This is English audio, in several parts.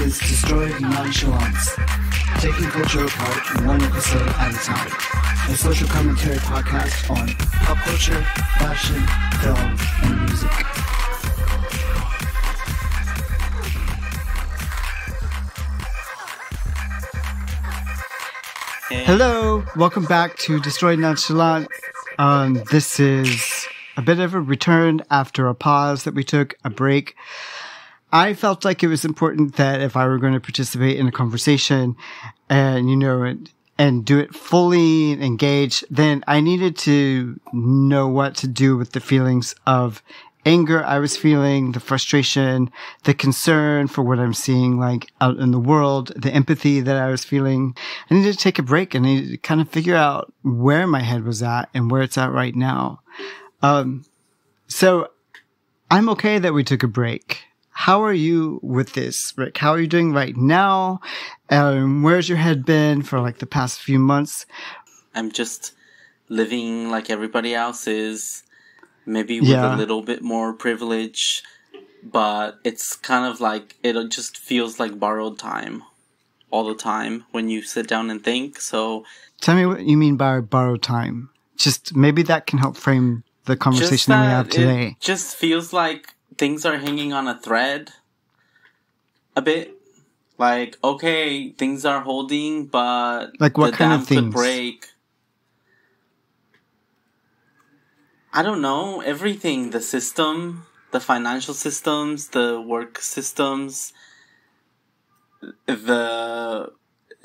is Destroyed Nonchalance, taking culture apart one episode at a time. A social commentary podcast on pop culture, fashion, film, and music. Hey. Hello, welcome back to Destroyed Nonchalant. This is a bit of a return after a pause that we took, a break. I felt like it was important that if I were going to participate in a conversation and, and do it fully engaged, then I needed to know what to do with the feelings of anger I was feeling, the frustration, the concern for what I'm seeing like out in the world, the empathy that I was feeling. I needed to take a break and I needed to kind of figure out where my head was at and where it's at right now. So I'm okay that we took a break. How are you with this, Rick? How are you doing right now? Where's your head been for like the past few months? I'm just living like everybody else is, maybe with a little bit more privilege, but it's kind of like, it just feels like borrowed time all the time when you sit down and think. So tell me what you mean by borrowed time. Just maybe that can help frame the conversation that we have today. It just feels like things are hanging on a thread a bit. Like, okay, things are holding, but like what the kind dam of things could break. I don't know. Everything. The system, the financial systems, the work systems, the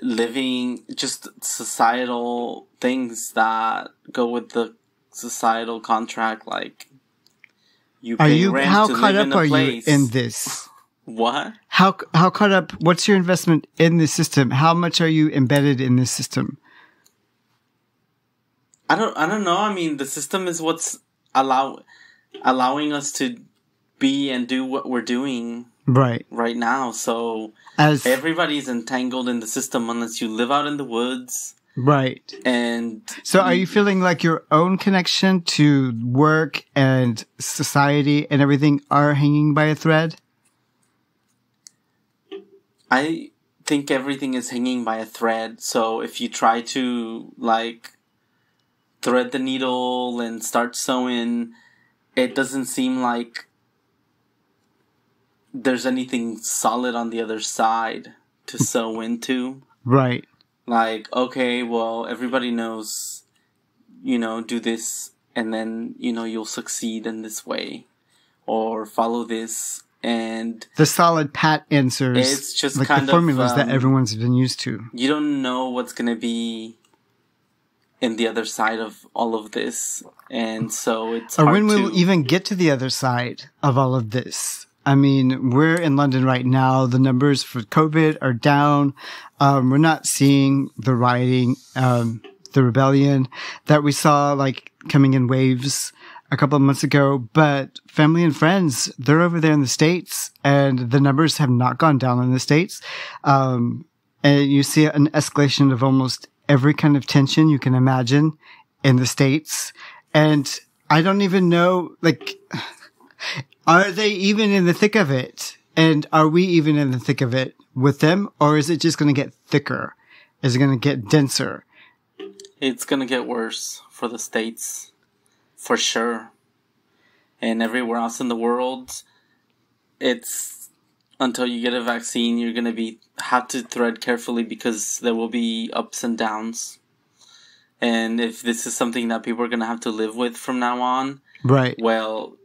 living, just societal things that go with the societal contract, like you pay rent how to caught live up in a are place. you in this? What? How caught up? What's your investment in this system? How much are you embedded in this system? I don't know. I mean, the system is what's allowing us to be and do what we're doing right now. So as everybody's entangled in the system unless you live out in the woods. Right. And so are you feeling like your own connection to work and society and everything are hanging by a thread? I think everything is hanging by a thread. So if you try to like thread the needle and start sewing, it doesn't seem like there's anything solid on the other side to sew into. Right. Like, okay, well, everybody knows, do this and then, you'll succeed in this way or follow this. And the solid pat answers, it's just like kind the formulas of, that everyone's been used to. You don't know what's going to be in the other side of all of this. And so it's hard or when we'll even get to the other side of all of this. I mean, we're in London right now. The numbers for COVID are down. We're not seeing the rioting, the rebellion that we saw like coming in waves a couple of months ago. But family and friends, they're over there in the States and the numbers have not gone down in the States. And you see an escalation of almost every kind of tension you can imagine in the States. And I don't even know, like, are they even in the thick of it? And are we even in the thick of it with them? Or is it just going to get thicker? Is it going to get denser? It's going to get worse for the States, for sure. And everywhere else in the world, it's until you get a vaccine, you're going to have to thread carefully because there will be ups and downs. And if this is something that people are going to have to live with from now on, right? Well,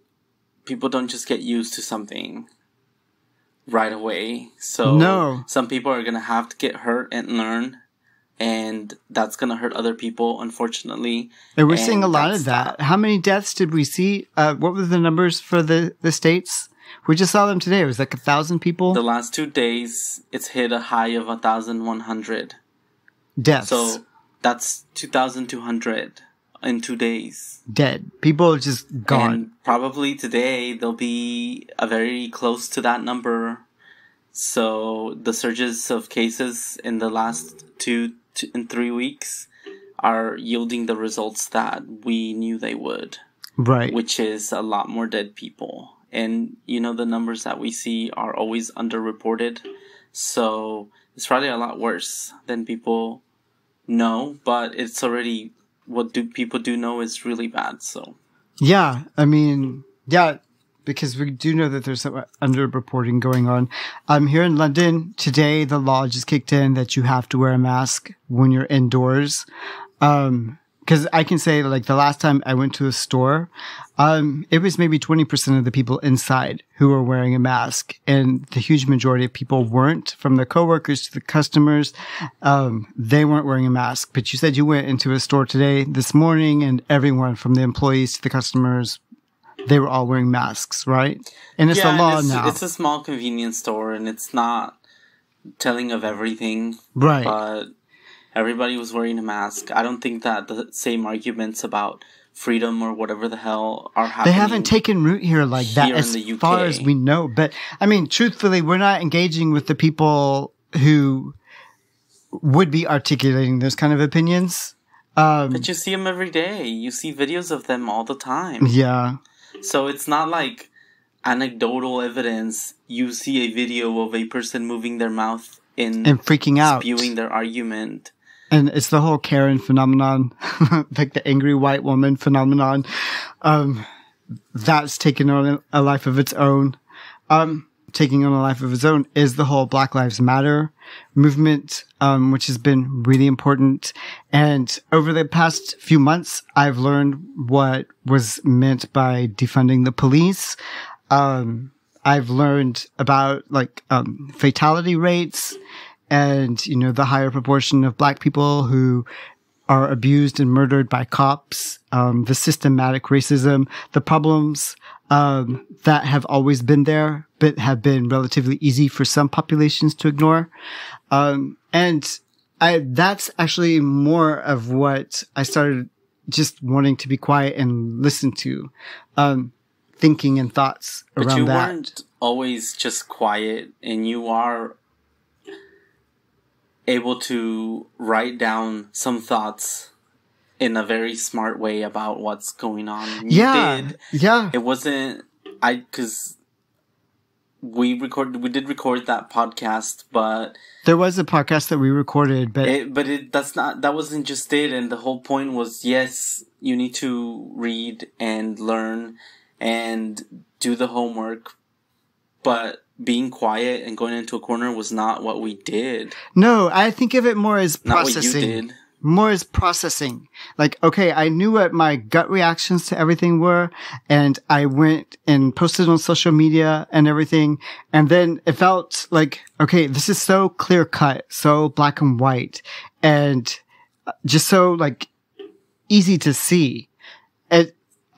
people don't just get used to something right away. So no. Some people are going to have to get hurt and learn. And that's going to hurt other people, unfortunately. And we're seeing a lot of that. How many deaths did we see? What were the numbers for the States? We just saw them today. It was like 1,000 people. The last 2 days, it's hit a high of 1,100 deaths. So that's 2,200 in 2 days. Dead. People are just gone. And probably today, they'll be very close to that number. So the surges of cases in the last 2 and 3 weeks are yielding the results that we knew they would. Right. Which is a lot more dead people. And, the numbers that we see are always underreported. So it's probably a lot worse than people know, but it's already, what do people do know is really bad, so. Yeah, I mean, yeah, because we do know that there's some underreporting going on. Here in London today, the law just kicked in that you have to wear a mask when you're indoors. Because I can say, like, the last time I went to a store, it was maybe 20% of the people inside who were wearing a mask, and the huge majority of people weren't. From the coworkers to the customers, they weren't wearing a mask. But you said you went into a store today, this morning, and everyone from the employees to the customers, they were all wearing masks, right? And it's a law now. It's a small convenience store, and it's not telling of everything. Right. But everybody was wearing a mask. I don't think that the same arguments about freedom or whatever the hell are happening. They haven't taken root here like that as far as we know. But, I mean, truthfully, we're not engaging with the people who would be articulating those kind of opinions. But you see them every day. You see videos of them all the time. Yeah. So it's not like anecdotal evidence. You see a video of a person moving their mouth and freaking out, spewing their argument. And it's the whole Karen phenomenon, like the angry white woman phenomenon. That's taken on a life of its own. Taking on a life of its own is the whole Black Lives Matter movement, which has been really important. And over the past few months, I've learned what was meant by defunding the police. I've learned about fatality rates and, you know, the higher proportion of Black people who are abused and murdered by cops, the systematic racism, the problems that have always been there, but have been relatively easy for some populations to ignore. And that's actually more of what I started just wanting to be quiet and listen to, thinking and thoughts around that. But you weren't always just quiet, and you are able to write down some thoughts in a very smart way about what's going on. Yeah. It wasn't, because we did record that podcast, but there was a podcast that we recorded, but that wasn't just it. And the whole point was, yes, you need to read and learn and do the homework, but being quiet and going into a corner was not what we did. No, I think of it more as processing. Not what you did. More as processing. Like, okay, I knew what my gut reactions to everything were, and I went and posted on social media and everything, and then it felt like, okay, this is so clear cut, so black and white, and just so, like, easy to see.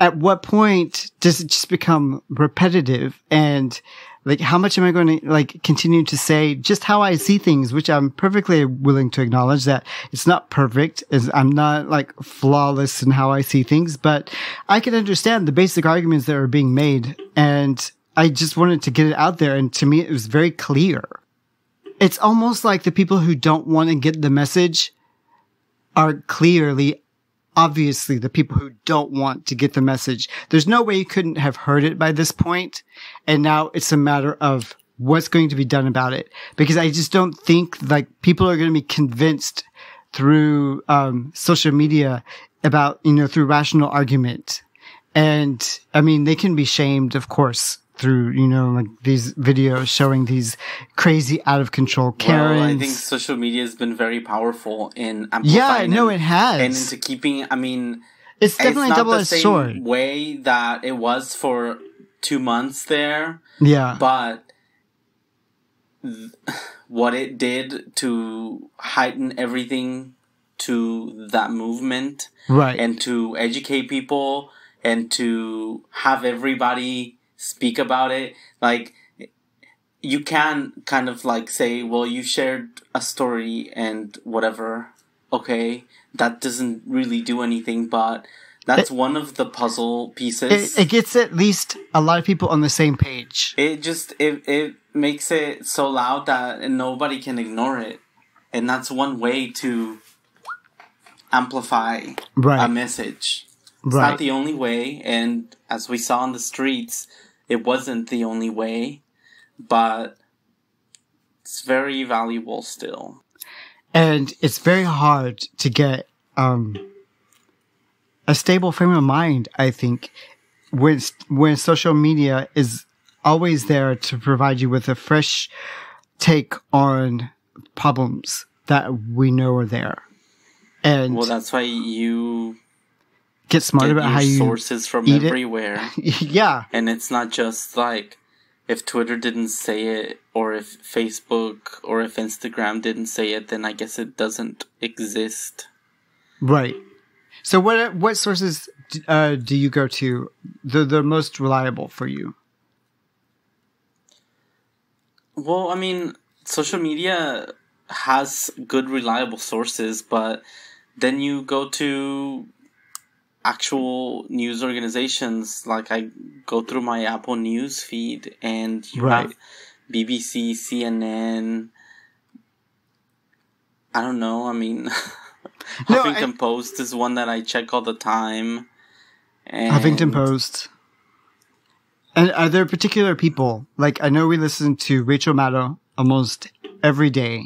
At what point does it just become repetitive? And, like, how much am I going to, like, continue to say just how I see things, which I'm perfectly willing to acknowledge that it's not perfect, as I'm not, like, flawless in how I see things, but I can understand the basic arguments that are being made, and I just wanted to get it out there, and to me, it was very clear. It's almost like the people who don't want to get the message are clearly, obviously, the people who don't want to get the message. There's no way you couldn't have heard it by this point, and now it's a matter of what's going to be done about it. Because I just don't think, like, people are going to be convinced through social media about, you know, through rational argument. And, I mean, they can be shamed, of course, through, you know, like, these videos showing these crazy out of control Karens. Well, I think social media has been very powerful in amplifying. Yeah, no, it has. And into keeping, I mean, it's definitely a double-edged sword. It's not the same way that it was for 2 months there. Yeah. But what it did to heighten everything to that movement. Right. And to educate people and to have everybody speak about it. Like, you can kind of, like, say, well, you shared a story and whatever. Okay, that doesn't really do anything, but that's one of the puzzle pieces. It gets at least a lot of people on the same page. It makes it so loud that nobody can ignore it. And that's one way to amplify a message. It's not the only way, and as we saw on the streets, it wasn't the only way, but It's very valuable still. And it's very hard to get a stable frame of mind, I think, when social media is always there to provide you with a fresh take on problems that we know are there. And well, that's why you get smart about how you sources from eat everywhere. Yeah. And it's not just like if Twitter didn't say it, or if Facebook or if Instagram didn't say it, then I guess it doesn't exist. Right. So what sources do you go to? The most reliable for you? Well, I mean, social media has good, reliable sources, but then you go to actual news organizations. Like, I go through my Apple News feed, and you have BBC, CNN. I don't know. I mean, Huffington Post is one that I check all the time. And Huffington Post. And are there particular people, like, I know we listen to Rachel Maddow almost every day.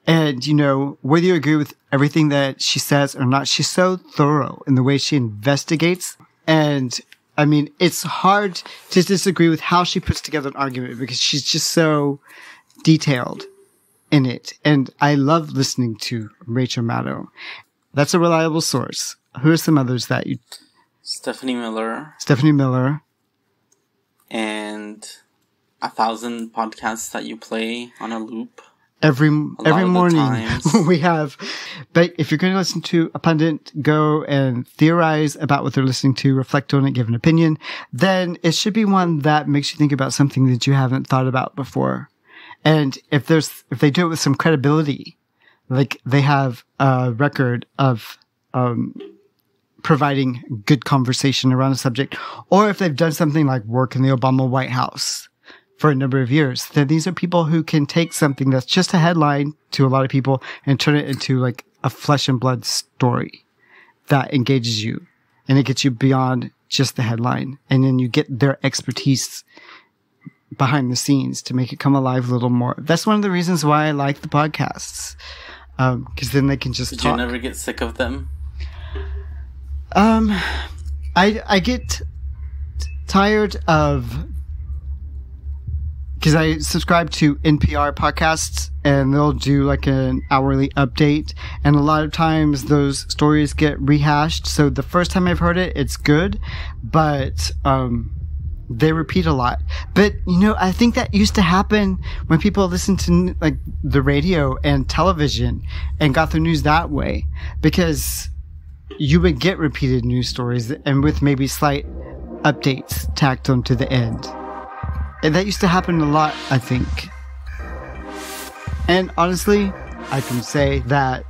And, you know, whether you agree with everything that she says or not, she's so thorough in the way she investigates. And, I mean, it's hard to disagree with how she puts together an argument because she's just so detailed in it. And I love listening to Rachel Maddow. That's a reliable source. Who are some others that you... Stephanie Miller. And 1,000 podcasts that you play on a loop. Every morning we have. But if you're going to listen to a pundit go and theorize about what they're listening to, reflect on it, give an opinion, then it should be one that makes you think about something that you haven't thought about before. And if they do it with some credibility, like they have a record of providing good conversation around a subject, or if they've done something like work in the Obama White House for a number of years, then these are people who can take something that's just a headline to a lot of people and turn it into like a flesh and blood story that engages you, and it gets you beyond just the headline. And then you get their expertise behind the scenes to make it come alive a little more. That's one of the reasons why I like the podcasts. Cause then they can just talk. Did you never get sick of them? I get tired of, because I subscribe to NPR podcasts and they'll do like an hourly update, and a lot of times those stories get rehashed. So the first time I've heard it, it's good, but they repeat a lot. But you know, I think that used to happen when people listened to like the radio and television and got their news that way, because you would get repeated news stories and with maybe slight updates tacked onto the end. And that used to happen a lot, I think. And honestly, I can say that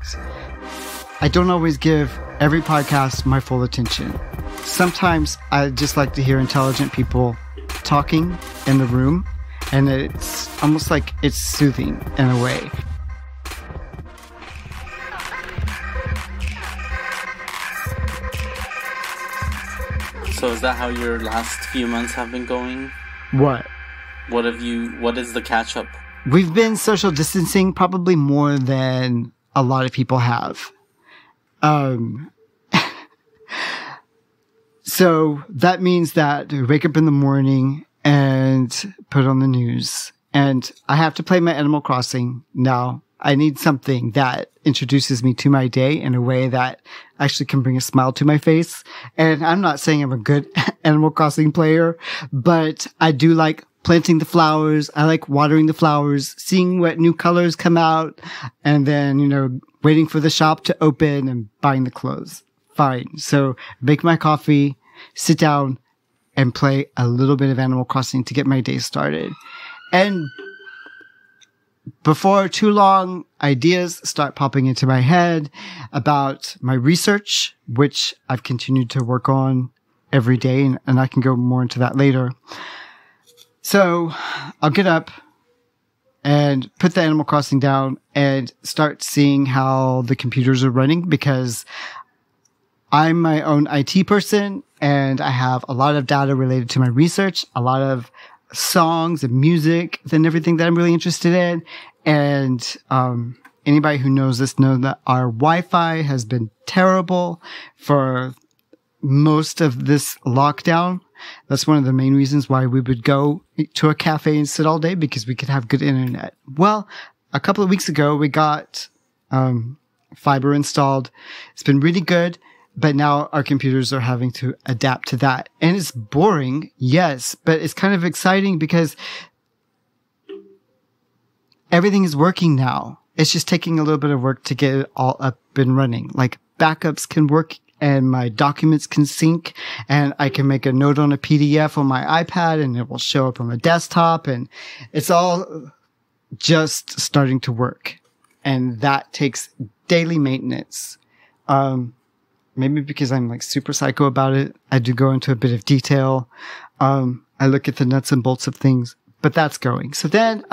I don't always give every podcast my full attention. Sometimes I just like to hear intelligent people talking in the room, and it's almost like it's soothing in a way. So is that how your last few months have been going? What? What is the catch up? We've been social distancing probably more than a lot of people have. So that means that we wake up in the morning and put on the news, and I have to play my Animal Crossing now. I need something that introduces me to my day in a way that actually can bring a smile to my face. And I'm not saying I'm a good Animal Crossing player, but I do like planting the flowers. I like watering the flowers, seeing what new colors come out, and then, you know, waiting for the shop to open and buying the clothes. Fine. So make my coffee, sit down, and play a little bit of Animal Crossing to get my day started. And before too long, ideas start popping into my head about my research, which I've continued to work on every day, and I can go more into that later. So I'll get up and put the Animal Crossing down and start seeing how the computers are running, because I'm my own IT person and I have a lot of data related to my research, a lot of songs and music and everything that I'm really interested in. And anybody who knows us know that our Wi-Fi has been terrible for most of this lockdown. That's one of the main reasons why we would go to a cafe and sit all day, because we could have good internet. Well, a couple of weeks ago, we got fiber installed. It's been really good, but now our computers are having to adapt to that. And it's boring, yes, but it's kind of exciting because everything is working now. It's just taking a little bit of work to get it all up and running. Like backups can work and my documents can sync, and I can make a note on a PDF on my iPad and it will show up on the desktop, and it's all just starting to work. And that takes daily maintenance. Maybe because I'm like super psycho about it, I do go into a bit of detail. I look at the nuts and bolts of things, but that's going. So then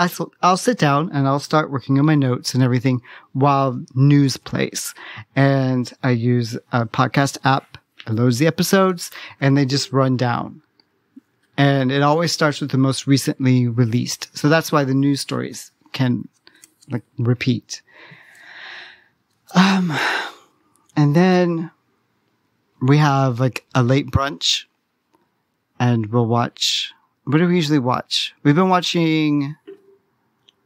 I'll sit down and I'll start working on my notes and everything while news plays. And I use a podcast app. It loads the episodes and they just run down. And it always starts with the most recently released. So that's why the news stories can like repeat. And then we have like a late brunch and we'll watch. What do we usually watch? We've been watching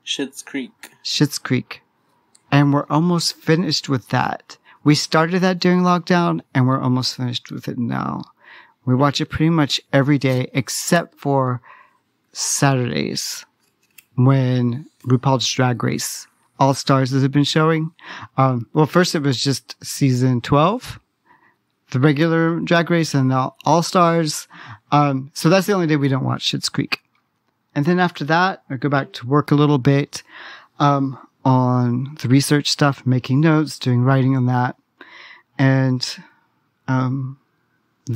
Schitt's Creek. Schitt's Creek. And we're almost finished with that. We started that during lockdown and we're almost finished with it now. We watch it pretty much every day except for Saturdays when RuPaul's Drag Race All Stars has been showing. Well, first it was just season 12. The regular Drag Race, and now All Stars. So that's the only day we don't watch Schitt's Creek. And then after that, I go back to work a little bit, on the research stuff, making notes, doing writing on that. And, then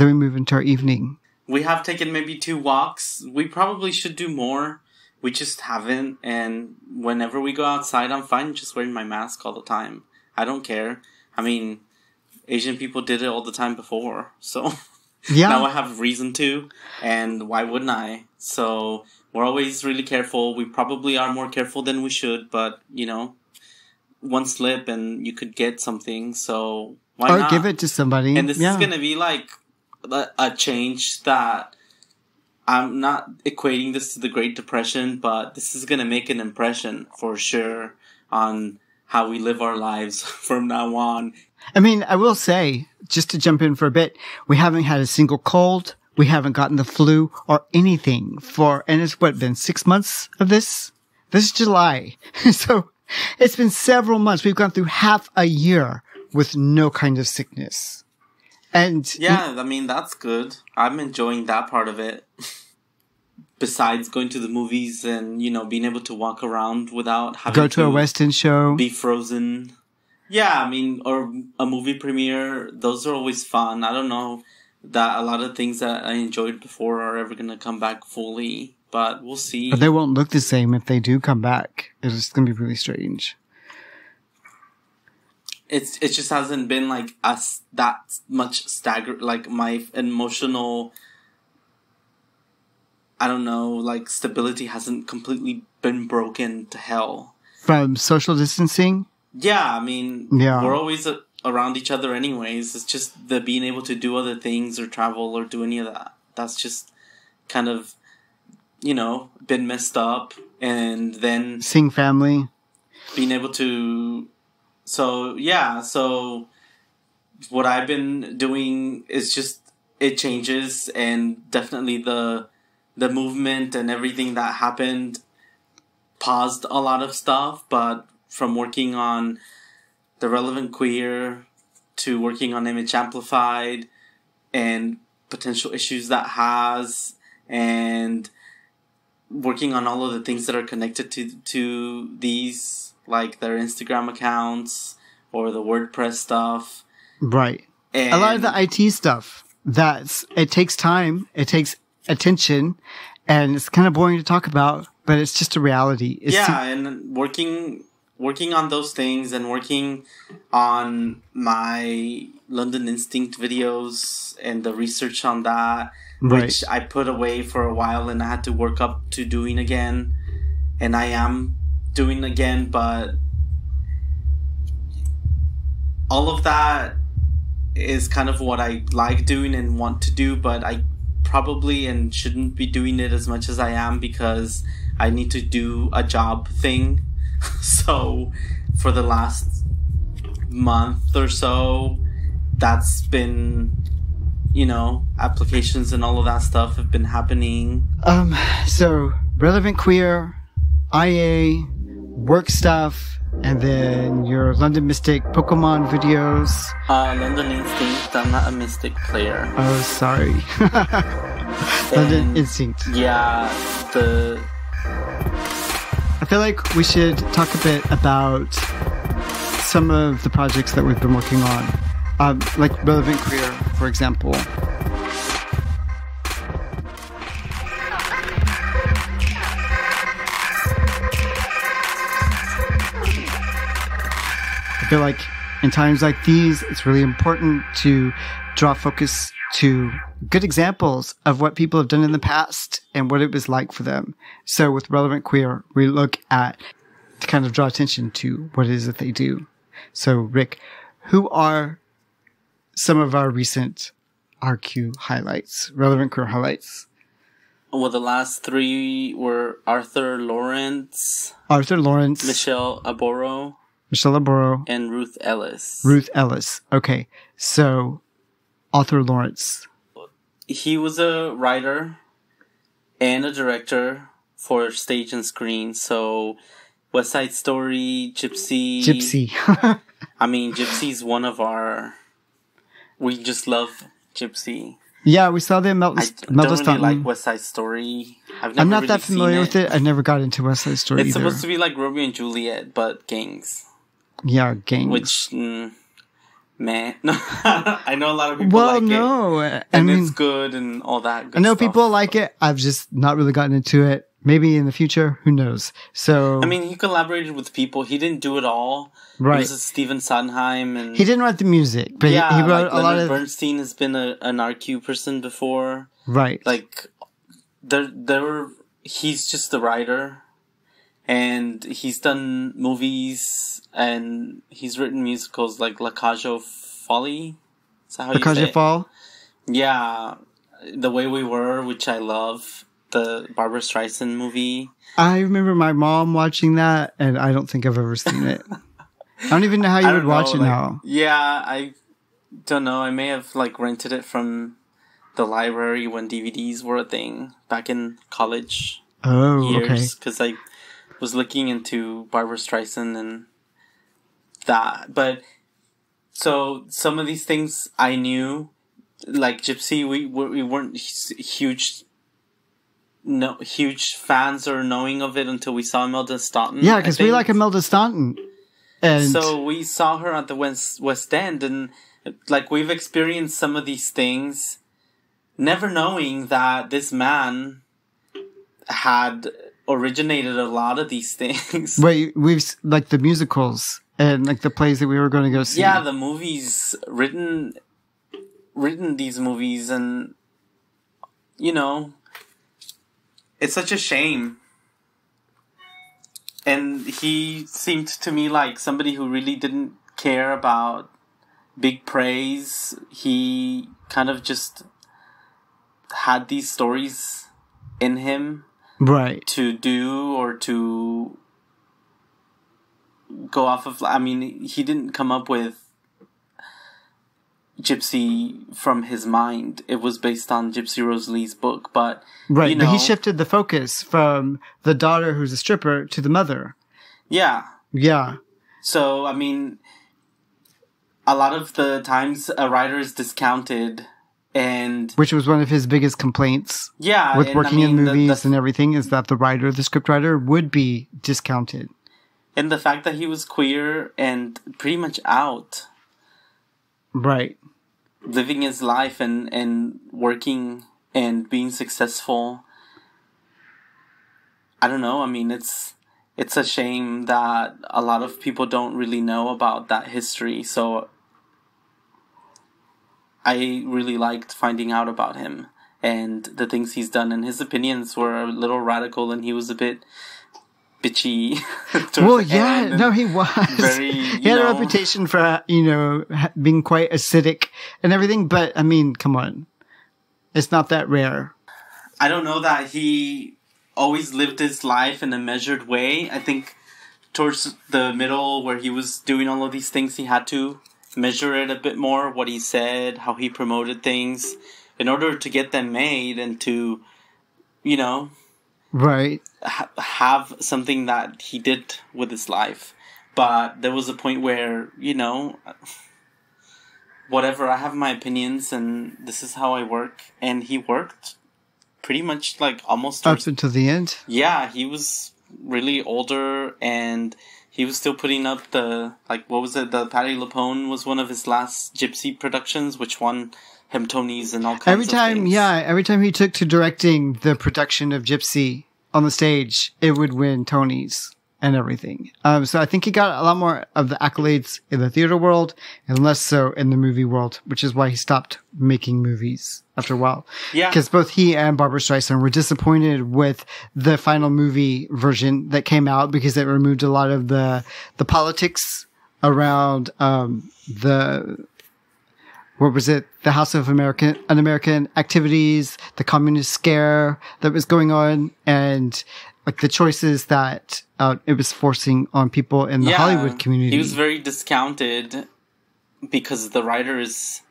we move into our evening. We have taken maybe 2 walks. We probably should do more. We just haven't. And whenever we go outside, I'm fine just wearing my mask all the time. I don't care. I mean, Asian people did it all the time before, so yeah. Now I have reason to, and why wouldn't I? So we're always really careful. We probably are more careful than we should, but, you know, one slip and you could get something, so why not? Or give it to somebody. And this is going to be like a change that I'm not equating this to the Great Depression, but this is going to make an impression for sure on how we live our lives from now on. I mean, I will say, just to jump in for a bit, we haven't had a single cold. We haven't gotten the flu or anything and it's been 6 months of this? This is July. So it's been several months. We've gone through half a year with no kind of sickness. And yeah, I mean, that's good. I'm enjoying that part of it. Besides going to the movies and, you know, being able to walk around without having go to a West End show, be frozen. Yeah, I mean, or a movie premiere. Those are always fun. I don't know that a lot of things that I enjoyed before are ever going to come back fully, but we'll see. But they won't look the same if they do come back. It's just going to be really strange. It just hasn't been like us that much like my emotional, I don't know, like stability hasn't completely been broken to hell. From social distancing? Yeah, I mean, we're always around each other anyways. It's just the being able to do other things or travel or do any of that. That's just kind of, you know, been messed up. And then seeing family. Being able to... So, yeah. So, what I've been doing is just... It changes. And definitely the movement and everything that happened paused a lot of stuff. But... from working on The Relevant Queer to working on Image Amplified and potential issues that has, and working on all of the things that are connected to these, like their Instagram accounts or the WordPress stuff. Right. And a lot of the IT stuff, it takes time, it takes attention, and it's kind of boring to talk about, but it's just a reality. And working on those things and working on my London Instinct videos and the research on that, which I put away for a while and I had to work up to doing again. And I am doing again, but all of that is kind of what I like doing and want to do, but I probably and shouldn't be doing it as much as I am because I need to do a job thing. So for the last month or so, that's been, applications and all of that stuff have been happening. So Relevant Queer, IA, work stuff, and then your London Mystic Pokemon videos. London Instinct, I'm not a Mystic player. Oh, sorry. London Instinct. Yeah, I feel like we should talk a bit about some of the projects that we've been working on. Like Relevant Queer, for example. I feel like in times like these, it's really important to draw focus to good examples of what people have done in the past and what it was like for them. So with Relevant Queer, we look at to kind of draw attention to what it is that they do. So Rick, who are some of our recent RQ highlights, Relevant Queer highlights? Well, the last three were Arthur Lawrence, Michelle Aboro, and Ruth Ellis. Okay. So Arthur Lawrence. He was a writer and a director for stage and screen. So West Side Story, Gypsy. I mean, Gypsy's one of our... We just love Gypsy. Yeah, we saw them. I don't really like West Side Story. I'm not that familiar with it. I never got into West Side Story either. It's supposed to be like Romeo and Juliet, but gangs. Yeah, gangs. Which, man. I know a lot of people like it. And it's good and all that good I know stuff. people like it. I've just not really gotten into it. Maybe in the future, who knows? So I mean, he collaborated with people. He didn't do it all. Right. He was Stephen Sondheim, and he didn't write the music, but he wrote a lot of. Bernstein has been an RQ person before. Right. Like he's just the writer, and he's done movies, and he's written musicals like La Cage aux Folles. Is that how you say it? La Cage aux Folles? Yeah, The Way We Were, which I love. The Barbra Streisand movie. I remember my mom watching that, and I don't think I've ever seen it. I don't even know how you would watch it now. Yeah, I don't know. I may have rented it from the library when DVDs were a thing back in college years. Because I was looking into Barbra Streisand and that. But so some of these things I knew, like Gypsy, we weren't huge fans or knowing of it until we saw Imelda Staunton. Yeah, because we like Imelda Staunton. And so we saw her at the West End, and we've experienced some of these things, never knowing that this man had originated a lot of these things. Wait, we've the musicals and the plays that we were going to go see. Yeah, the movies, written these movies, and it's such a shame. And he seemed to me like somebody who really didn't care about big praise. He kind of just had these stories in him. Right. To do or to go off of. I mean, he didn't come up with Gypsy from his mind. It was based on Gypsy Rose Lee's book, but right. But he shifted the focus from the daughter who's a stripper to the mother. Yeah. Yeah. So I mean, a lot of the times a writer is discounted, and which was one of his biggest complaints. Yeah, with working in movies and everything, is that the writer, the scriptwriter, would be discounted. And the fact that he was queer and pretty much out. Right. Living his life and working and being successful. I don't know. I mean, it's a shame that a lot of people don't really know about that history. So I really liked finding out about him and the things he's done. And his opinions were a little radical, and he was a bit bitchy. Well, yeah, no, he was. Very, he had a reputation for, being quite acidic and everything. But I mean, come on, it's not that rare. I don't know that he always lived his life in a measured way. I think towards the middle where he was doing all of these things, he had to measure it a bit more, what he said, how he promoted things, in order to get them made and to, right, have something that he did with his life. But there was a point where, whatever, I have my opinions and this is how I work. And he worked pretty much like almost up until the end. Yeah, he was really older and he was still putting up the the Patti LuPone was one of his last Gypsy productions, which won him Tonys and all kinds of things. Every time he took to directing the production of Gypsy on the stage, it would win Tonys and everything. So I think he got a lot more of the accolades in the theater world and less so in the movie world, which is why he stopped making movies after a while. Yeah. Because both he and Barbra Streisand were disappointed with the final movie version that came out because it removed a lot of the politics around, the House of Un-American activities, the communist scare that was going on, and like the choices that it was forcing on people in the Hollywood community. He was very discounted because the writer is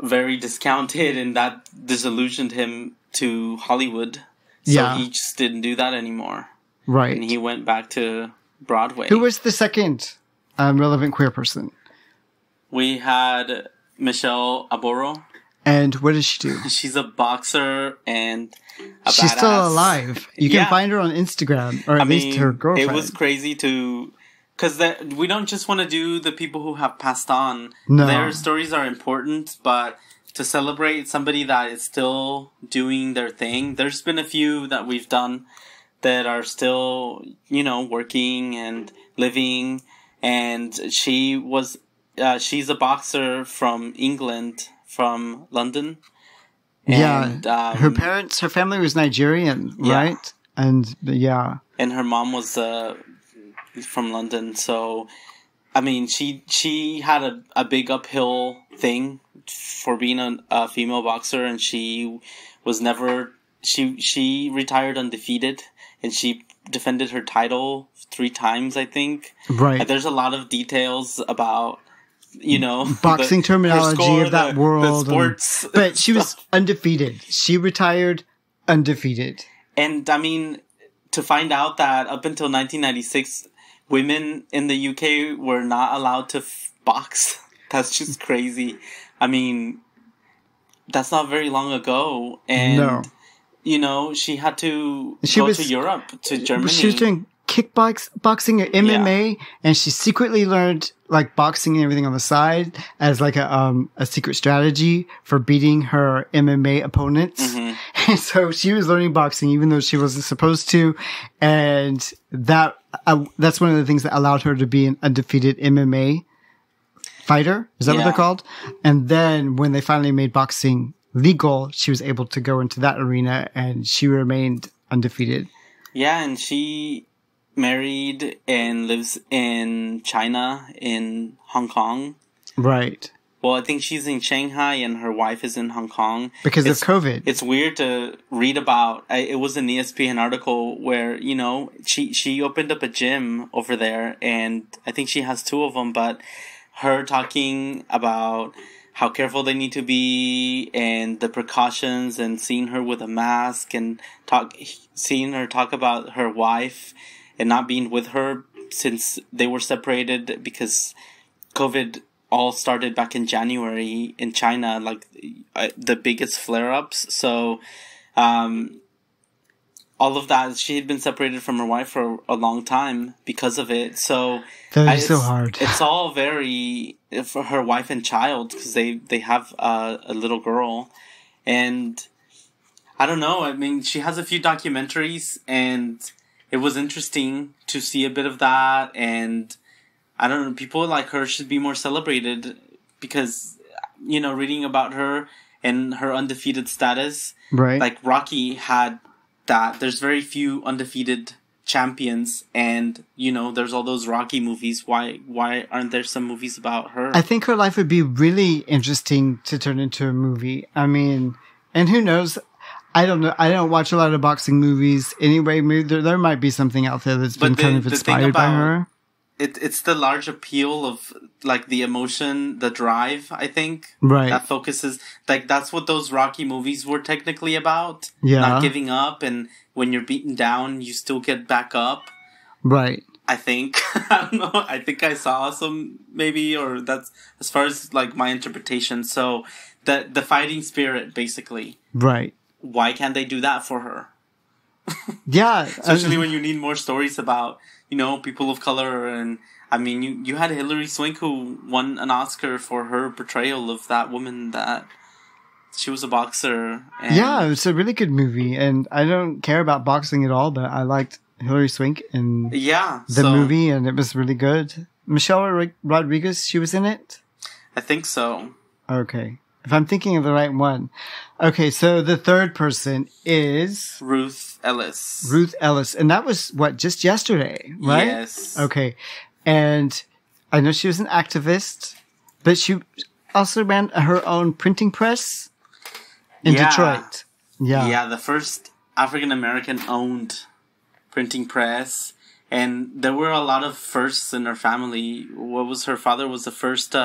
very discounted, and that disillusioned him to Hollywood. So he just didn't do that anymore. Right. And he went back to Broadway. Who was the second relevant queer person? We had Michelle Aboro. And what does she do? She's a boxer and a She's badass. still alive. You can find her on Instagram, or at least her girlfriend. It was crazy because we don't just want to do the people who have passed on. No. Their stories are important, but to celebrate somebody that is still doing their thing, there's been a few that we've done that are still, working and living. And she's a boxer from England, from London. And, her family was Nigerian, right? And and her mom was from London. So, I mean, she had a big uphill thing for being a female boxer, and she was never she retired undefeated, and she defended her title 3 times, I think. Right. And there's a lot of details about. Boxing terminology of that world. The sports. But she was undefeated. She retired undefeated. And I mean, to find out that up until 1996, women in the UK were not allowed to box, that's just crazy. I mean, that's not very long ago. And, she had to go to Europe, to Germany. She was doing kickboxing or MMA, and she secretly learned like boxing and everything on the side as like a secret strategy for beating her MMA opponents. Mm-hmm. And so she was learning boxing even though she wasn't supposed to, and that's one of the things that allowed her to be an undefeated MMA fighter. Is that what they're called? And then when they finally made boxing legal, she was able to go into that arena, and she remained undefeated. Yeah, and she married and lives in China, in Hong Kong. Right. Well, I think she's in Shanghai and her wife is in Hong Kong. Because of COVID. It's weird to read about. It was an ESPN article where, she opened up a gym over there, and I think she has 2 of them, but her talking about how careful they need to be and the precautions, and seeing her with a mask, and seeing her talk about her wife and not being with her since they were separated because COVID all started back in January in China, like the biggest flare-ups. So all of that, she had been separated from her wife for a long time because of it. So that is so hard. It's all very for her wife and child, because they have a little girl. And I don't know. I mean, she has a few documentaries, and it was interesting to see a bit of that. And I don't know, people like her should be more celebrated because, reading about her and her undefeated status. Right. Like Rocky had that. There's very few undefeated champions, and there's all those Rocky movies. Why aren't there some movies about her? I think her life would be really interesting to turn into a movie. I mean, and who knows? I don't know. I don't watch a lot of boxing movies anyway. Maybe there might be something out there that's been kind of inspired by her. It's the large appeal of like the emotion, the drive, I think. Right. That focuses, like, that's what those Rocky movies were technically about. Yeah. Not giving up, and when you're beaten down, you still get back up. Right. I think. I don't know. I think I saw some, maybe, or that's as far as like my interpretation. So the fighting spirit, basically. Right. Why can't they do that for her? Yeah. Especially when you need more stories about, people of color. And I mean, you had Hilary Swank, who won an Oscar for her portrayal of that woman, that she was a boxer. And yeah, it's a really good movie. And I don't care about boxing at all, but I liked Hilary Swank in the movie, and it was really good. Michelle Rodriguez, she was in it? I think so. Okay. If I'm thinking of the right one. Okay, so the third person is Ruth Ellis. Ruth Ellis. And that was, just yesterday, right? Yes. Okay. And I know she was an activist, but she also ran her own printing press in Detroit. Yeah. Yeah, the first African-American owned printing press. And there were a lot of firsts in her family. Her father was the first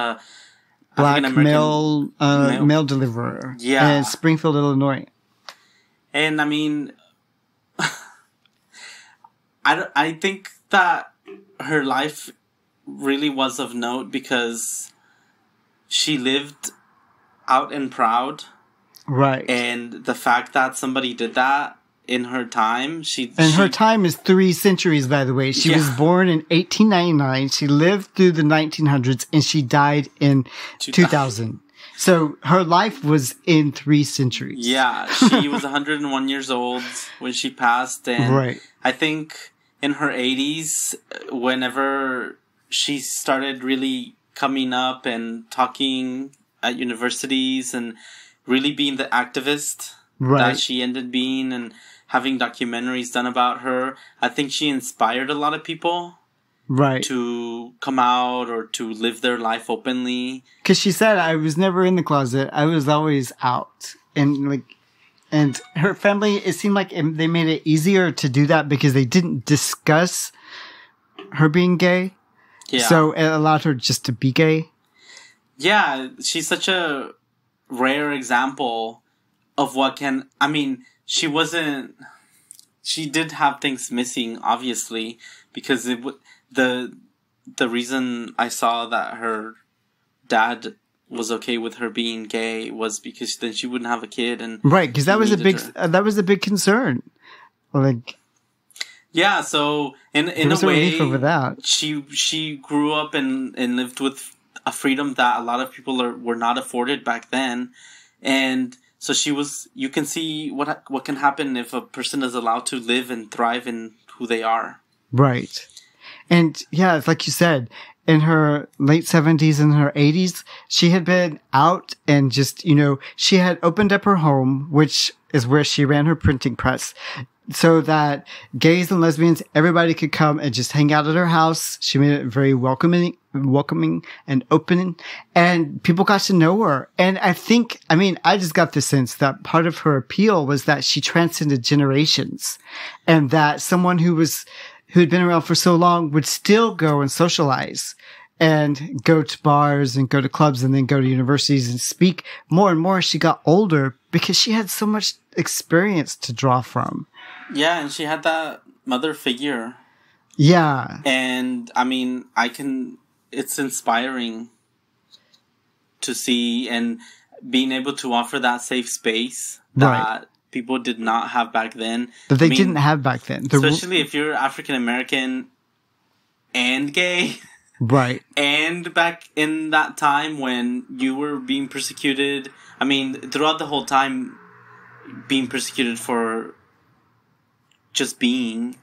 Black male deliverer. Yeah. In Springfield, Illinois. And I mean, I think that her life really was of note because she lived out and proud. Right. And the fact that somebody did that in her time, her time is 3 centuries, by the way. She was born in 1899. She lived through the 1900s, and she died in 2000. So her life was in 3 centuries. Yeah, she was 101 years old when she passed, and right. I think in her 80s, whenever she started really coming up and talking at universities and really being the activist that she ended being, and having documentaries done about her, I think she inspired a lot of people to come out or to live their life openly. Because she said, I was never in the closet. I was always out. And her family, it seemed like they made it easier to do that because they didn't discuss her being gay. Yeah. So it allowed her just to be gay. Yeah, she's such a rare example of she did have things missing, obviously, because the reason I saw that her dad was okay with her being gay was because then she wouldn't have a kid, and right, because that was a big concern. Like, yeah, so in a way, over that. she grew up and lived with a freedom that a lot of people were not afforded back then, and so you can see what can happen if a person is allowed to live and thrive in who they are. Right. And yeah, it's like you said, in her late 70s and her 80s, she had been out and just, she had opened up her home, which is where she ran her printing press, so that gays and lesbians, everybody could come and just hang out at her house. She made it very welcoming and opening, and people got to know her. And I just got the sense that part of her appeal was that she transcended generations, and that someone who had been around for so long would still go and socialize and go to bars and go to clubs and then go to universities and speak more and more as she got older, because she had so much experience to draw from. Yeah, and she had that mother figure. Yeah. And it's inspiring to see, and being able to offer that safe space that people did not have back then. That they didn't have back then. Especially if you're African American and gay. Right. And back in that time when you were being persecuted, throughout the whole time, being persecuted for just being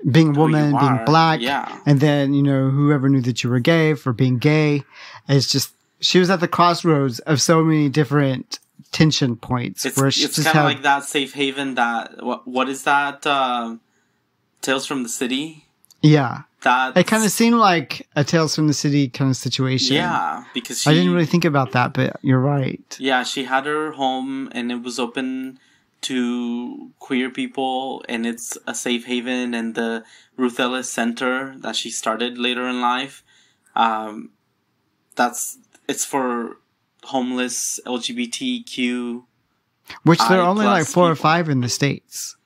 a woman, being black, yeah. And then, whoever knew that you were gay for being gay. It's just, she was at the crossroads of so many different tension points. It's kind of like that safe haven that, what is that, Tales from the City. Yeah. That It kind of seemed like a Tales from the City kind of situation. Yeah, because I didn't really think about that, but you're right. Yeah, she had her home, and it was open to queer people, and it's a safe haven, and the Ruth Ellis Center that she started later in life, it's for homeless LGBTQ. Which there are only like 4 or 5 in the States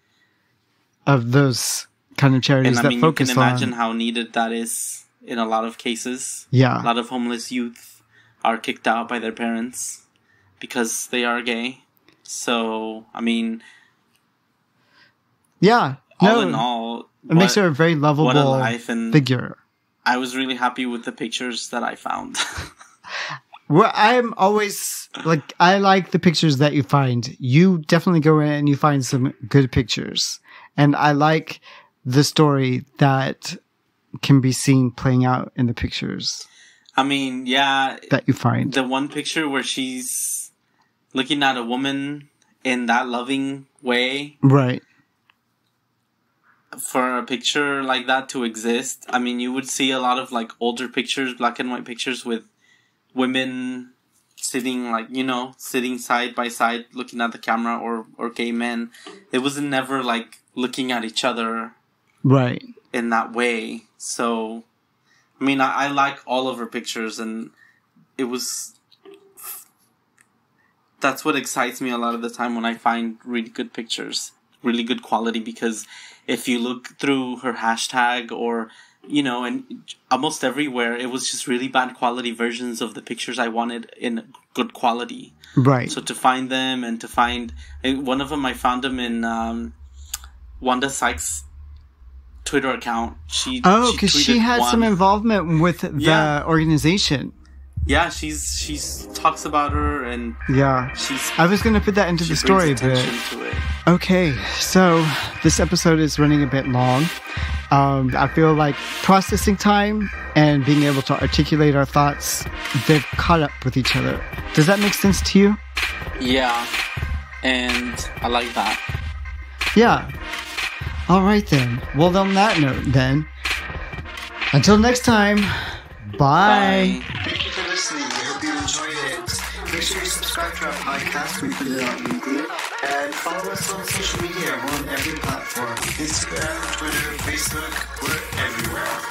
of those kind of charities and that focus on. You can imagine how needed that is in a lot of cases. Yeah. A lot of homeless youth are kicked out by their parents because they are gay. So, I mean... Yeah. All in all... It makes her a very lovable figure. I was really happy with the pictures that I found. Well, I'm always... Like, I like the pictures that you find. You definitely go in and you find some good pictures. And I like the story that can be seen playing out in the pictures. I mean, yeah. That you find. The one picture where she's looking at a woman in that loving way. Right. For a picture like that to exist, I mean, you would see a lot of, like, older pictures, black and white pictures with women sitting, like, you know, sitting side by side looking at the camera, or gay men. It was never, like, looking at each other. Right. In that way. So, I mean, I like all of her pictures, and it was... That's what excites me a lot of the time when I find really good pictures. Really good quality, because if you look through her hashtag or, you know, and almost everywhere, it was just really bad quality versions of the pictures I wanted in good quality. Right. So to find them and to find... One of them, I found them in Wanda Sykes' Twitter account. Because she had some involvement with the organization. Yeah, she's talks about her, and yeah, I was going to put that into the story, but okay. So this episode is running a bit long. I feel like processing time and being able to articulate our thoughts, they've caught up with each other. Does that make sense to you? Yeah, and I like that. Yeah. All right then. Well, on that note, then, until next time, bye. Thank you for listening. We hope you enjoyed it. Make sure you subscribe to our podcast. We put it out weekly. And follow us on social media. We're on every platform. Instagram, Twitter, Facebook. We're everywhere.